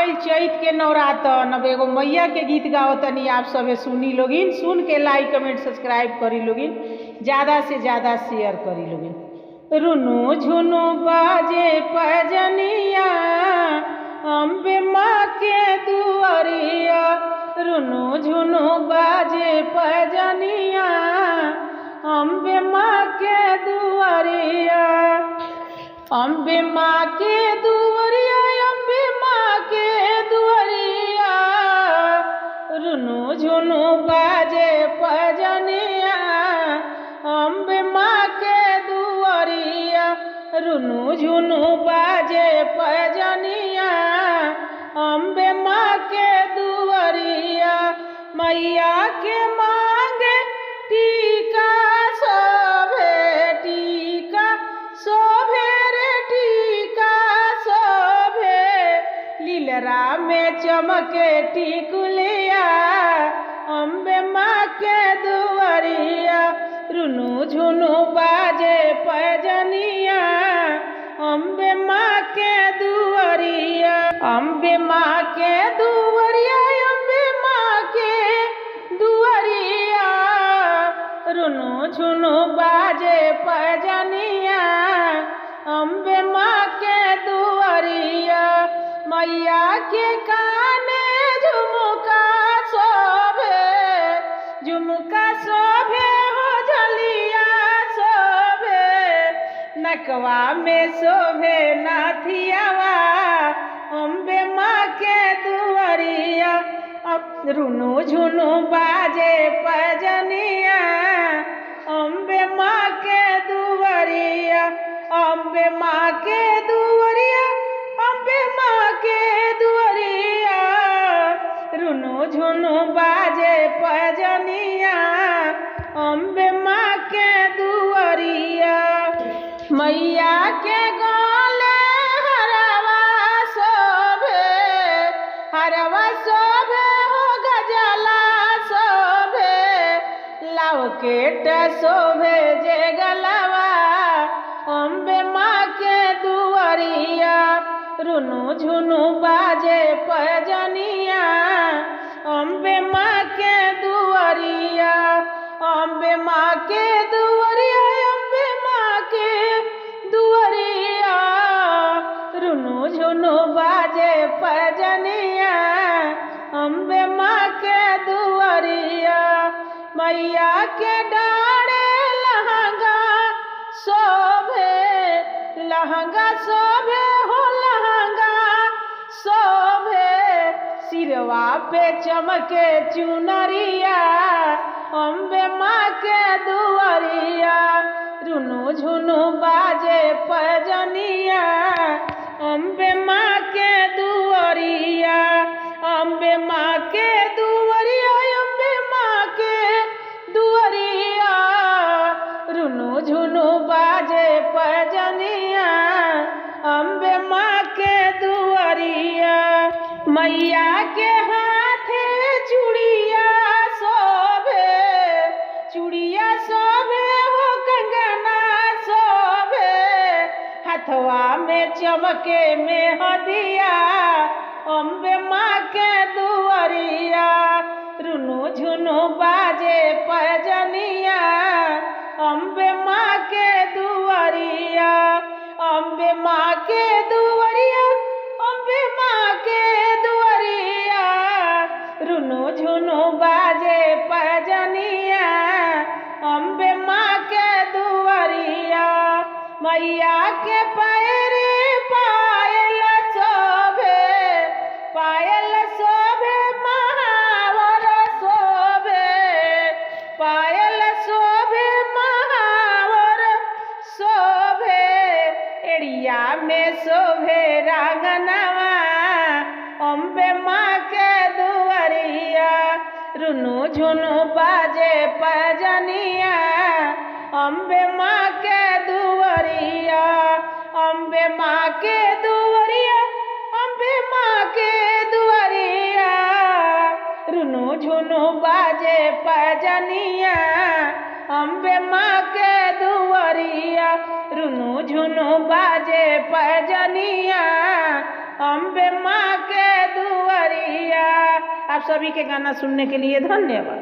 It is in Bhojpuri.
गई चैत के नवरातन। अब एगो मैया के गीत गाओ तनी आप सभे सुनी लोगिन, सुन के लाइक कमेंट सब्सक्राइब करी लोगिन, ज़्यादा से ज़्यादा शेयर करी लोगिन। रुनु झुनु बाजे पजनिया अम्बे माँ के दुआरिया, रुनु झुनु बाजे पजनिया अम्बे माँ के दुआरिया, अम्बे माँ के दुआरिया, अम्बे माँ के दुआरिया, रुनु झुनु बाजे पजनिया अम्बे माँ के दुआरिया, रुनु झुनु बाजे पजनिया अम्बे माँ के दुआरिया। मैया के मांगे टीका शोभे, टीका शोभे रे टीका शोभे, लीलरा में चमके टिकुलिया अम्बे माँ के दुआरिया, रुनु झुनु बाजे पजनिया अम्बे माँ के दुआरिया, अम्बे माँ के दुआरिया, अम्बे माँ के दुआरिया, रुनु झुनु बाजे पजनिया अम्बे माँ के दुआरिया। मैया के काने झुमका शोभे, झुमका शोभे हो झलिया शोभे, नकवा में शोभे नाथियावा अम्बे माँ के दुआरिया, रुनु झुनु बाजे पजनिया अम्बे माँ के दुआरिया, अम्बे माँ के दुआरिया, अम्बे माँ के दुआरिया, रुनु झुनु बाजे पजनिया अम्बे माँ के दुआरिया। मैया के गले हरवा शोभे, हरवा शोभे हो गजला शोभे, लवकेट शोभे जे गलवा अम्बे माँ के दुआरिया, रुनु झुनु बाजे पजनिया अम्बे माँ के दुआरिया, अम्बे माँ के दुआरिया, अम्बे माँ के दुआरिया, रुनु झुनु बाजे पजनिया अम्बे माँ के दुआरिया। मैया के डाढ़े लहंगा शोभे, लहंगा शोभे हो लहंगा शोभे, सिरवा पे चमके चुनरिया अम्बे माँ के दुआरिया, रुनु झुनु बाजे पजनिया अम्बे माँ के दुआरिया, अम्बे माँ के दुआरिया, अम्बे माँ के दुआरिया, रुनु झुनु बाजे पजनिया अम्बे माँ के दुआरिया। मैया के हाथे चूड़िया शोभे, चूड़िया शोभे हो कंगना शोभे, हथवा में चमके मेहंदिया अम्बे माँ के दुआरिया, रुनु झुनु बाजे पजनिया अम्बे माँ के दुआरिया, अम्बे माँ के दुआरिया, अम्बे माँ के दुआरिया, रुनु झुनु बाजे पजनिया अम्बे माँ के दुआरिया। मैया के पैरे पायल शोभे, पायल शोभे महावर शोभे, पायल शोभे महावर शोभे, एड़िया में शोभे रांगनवा अम्बे माँ के दुआरिया, रुनु झुनु बाजे पजनिया अम्बे माँ के दुआरिया, अम्बे माँ के दुआरिया, अम्बे माँ के दुआरिया, रुनु झुनु बाजे पजनिया अम्बे माँ के दुआरिया, रुनु झुनु बाजे पजनिया अम्बे माँ के आप सभी के गाना सुनने के लिए धन्यवाद।